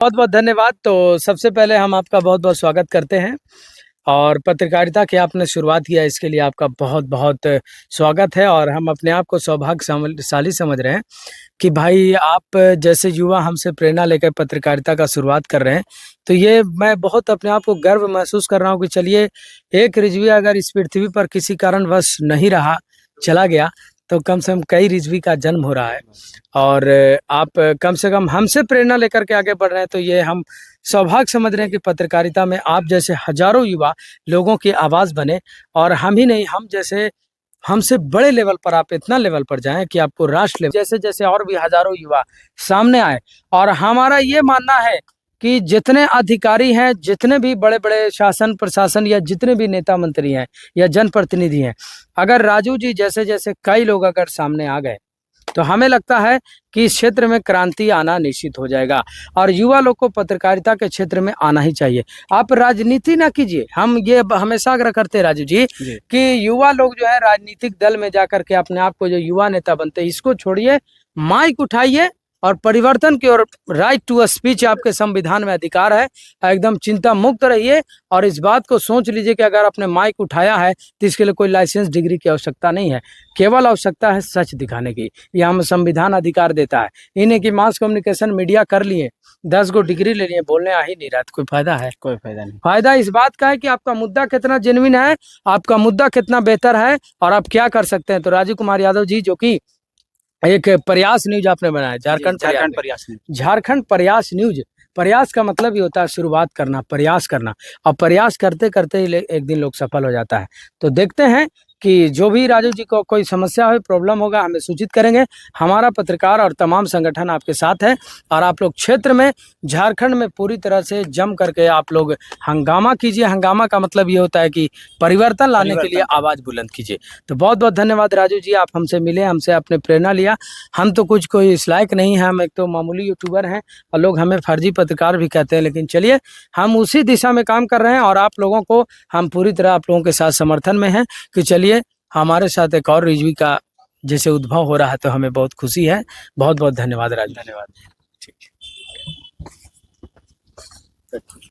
बहुत बहुत धन्यवाद। तो सबसे पहले हम आपका बहुत बहुत स्वागत करते हैं और पत्रकारिता की आपने शुरुआत किया, इसके लिए आपका बहुत बहुत स्वागत है। और हम अपने आप को सौभाग्यशाली समझ रहे हैं कि भाई आप जैसे युवा हमसे प्रेरणा लेकर पत्रकारिता का शुरुआत कर रहे हैं। तो ये मैं बहुत अपने आप को गर्व महसूस कर रहा हूँ कि चलिए, एक रिजवी अगर इस पृथ्वी पर किसी कारणवश नहीं रहा, चला गया, तो कम से कम कई रिजवी का जन्म हो रहा है। और आप कम से कम हमसे प्रेरणा लेकर के आगे बढ़ रहे हैं, तो ये हम सौभाग्य समझ रहे हैं कि पत्रकारिता में आप जैसे हजारों युवा लोगों की आवाज़ बने। और हम ही नहीं, हम जैसे हमसे बड़े लेवल पर आप इतना लेवल पर जाएं कि आपको राष्ट्र लेवल जैसे जैसे और भी हजारों युवा सामने आए। और हमारा ये मानना है कि जितने अधिकारी हैं, जितने भी बड़े बड़े शासन प्रशासन या जितने भी नेता मंत्री हैं या जनप्रतिनिधि हैं, अगर राजू जी जैसे जैसे कई लोग अगर सामने आ गए, तो हमें लगता है कि इस क्षेत्र में क्रांति आना निश्चित हो जाएगा। और युवा लोग को पत्रकारिता के क्षेत्र में आना ही चाहिए। आप राजनीति ना कीजिए, हम ये हमेशा आग्रह करते हैं राजू जी कि युवा लोग जो है राजनीतिक दल में जाकर के अपने आप को जो युवा नेता बनते हैं, इसको छोड़िए, माइक उठाइए और परिवर्तन की ओर। राइट टू स्पीच आपके संविधान में अधिकार है, एकदम चिंता मुक्त रहिए। और इस बात को सोच लीजिए कि अगर आपने माइक उठाया है तो इसके लिए कोई लाइसेंस डिग्री की आवश्यकता नहीं है, केवल आवश्यकता है सच दिखाने की। यह हमें संविधान अधिकार देता है। इन्हें की मास कम्युनिकेशन मीडिया कर लिए, 10 गो डिग्री ले लिए, बोलने आ ही नहीं रहा, तो कोई फायदा है? कोई फायदा नहीं। फायदा इस बात का है कि आपका मुद्दा कितना जेन्युइन है, आपका मुद्दा कितना बेहतर है और आप क्या कर सकते हैं। तो राजीव कुमार यादव जी, जो कि एक प्रयास न्यूज आपने बनाया, झारखंड प्रयास नहीं। झारखंड प्रयास न्यूज। प्रयास का मतलब ये होता है शुरुआत करना, प्रयास करना। और प्रयास करते करते ही एक दिन लोग सफल हो जाता है। तो देखते हैं कि जो भी राजू जी को कोई समस्या हो, प्रॉब्लम होगा, हमें सूचित करेंगे। हमारा पत्रकार और तमाम संगठन आपके साथ है। और आप लोग क्षेत्र में, झारखंड में पूरी तरह से जम करके आप लोग हंगामा कीजिए। हंगामा का मतलब ये होता है कि परिवर्तन लाने के लिए आवाज़ बुलंद कीजिए। तो बहुत बहुत धन्यवाद राजू जी, आप हमसे मिले, हमसे आपने प्रेरणा लिया। हम तो कुछ कोई इस लायक नहीं है, हम एक तो मामूली यूट्यूबर हैं और लोग हमें फर्जी पत्रकार भी कहते हैं। लेकिन चलिए, हम उसी दिशा में काम कर रहे हैं और आप लोगों को हम पूरी तरह आप लोगों के साथ समर्थन में हैं कि चलिए, हमारे साथ एक और रिजवी का जैसे उद्भव हो रहा है, तो हमें बहुत खुशी है। बहुत बहुत धन्यवाद राजू। धन्यवाद। ठीक।